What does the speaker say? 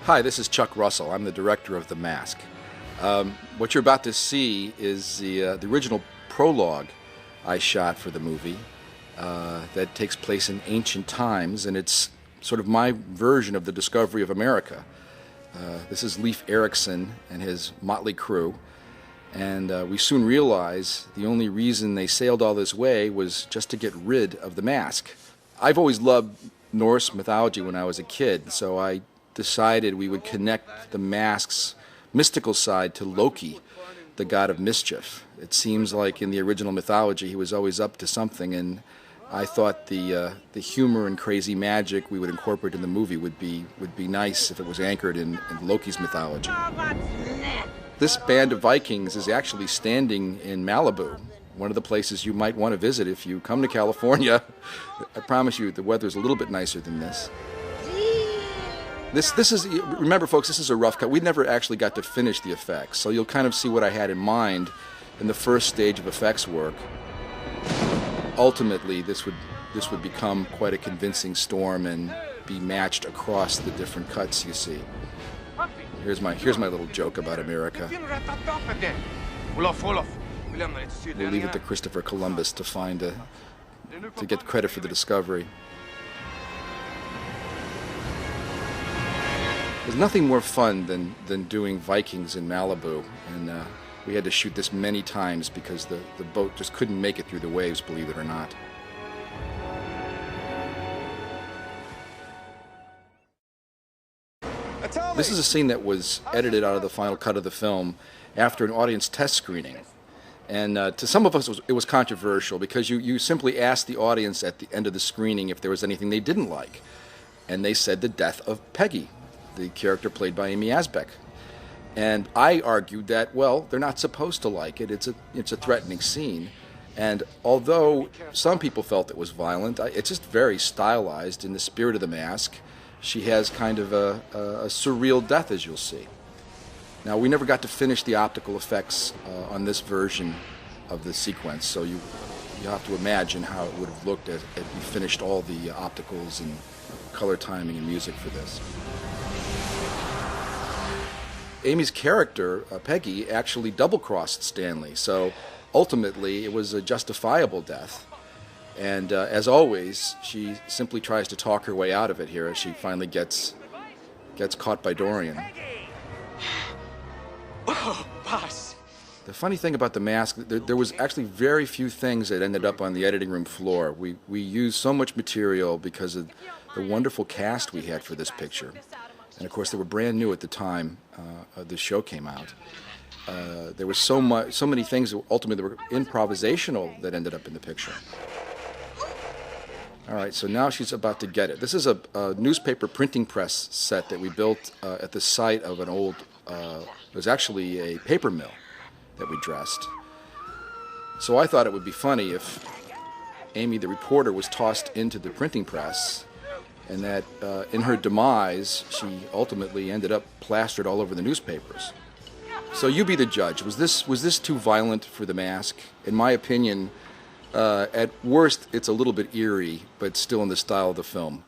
Hi, this is Chuck Russell. I'm the director of The Mask. What you're about to see is the original prologue I shot for the movie that takes place in ancient times, and it's sort of my version of the discovery of America. This is Leif Erikson and his motley crew, and we soon realize the only reason they sailed all this way was just to get rid of the mask. I've always loved Norse mythology when I was a kid, so I decided we would connect the mask's mystical side to Loki, the god of mischief. It seems like in the original mythology he was always up to something, and I thought the humor and crazy magic we would incorporate in the movie would be nice if it was anchored in Loki's mythology. This band of Vikings is actually standing in Malibu, one of the places you might want to visit if you come to California. I promise you the weather's a little bit nicer than this. This is, remember folks, this is a rough cut. We never actually got to finish the effects, so you'll kind of see what I had in mind in the first stage of effects work. Ultimately, this would become quite a convincing storm and be matched across the different cuts you see. Here's my little joke about America. We'll leave it to Christopher Columbus to get credit for the discovery. There's nothing more fun than doing Vikings in Malibu, and we had to shoot this many times because the boat just couldn't make it through the waves, believe it or not. This is a scene that was edited out of the final cut of the film after an audience test screening. And to some of us it was controversial because you simply asked the audience at the end of the screening if there was anything they didn't like. And they said the death of Peggy, the character played by Amy Asbeck. And I argued that, well, they're not supposed to like it. It's a threatening scene. And although some people felt it was violent, it's just very stylized in the spirit of the mask. She has kind of a surreal death, as you'll see. Now, we never got to finish the optical effects on this version of the sequence, so you have to imagine how it would have looked as we finished all the opticals and color timing and music for this. Amy's character, Peggy, actually double-crossed Stanley, so ultimately it was a justifiable death. And as always, she simply tries to talk her way out of it here as she finally gets caught by Dorian. Oh, boss. The funny thing about The Mask, there was actually very few things that ended up on the editing room floor. We used so much material because of the wonderful cast we had for this picture. And of course, they were brand new at the time the show came out. There was so many things that ultimately were improvisational that ended up in the picture. All right, so now she's about to get it. This is a newspaper printing press set that we built at the site of an old, it was actually a paper mill that we dressed. So I thought it would be funny if Amy, the reporter, was tossed into the printing press, and that in her demise, she ultimately ended up plastered all over the newspapers. So you be the judge. Was this too violent for The Mask? In my opinion, at worst, it's a little bit eerie, but still in the style of the film.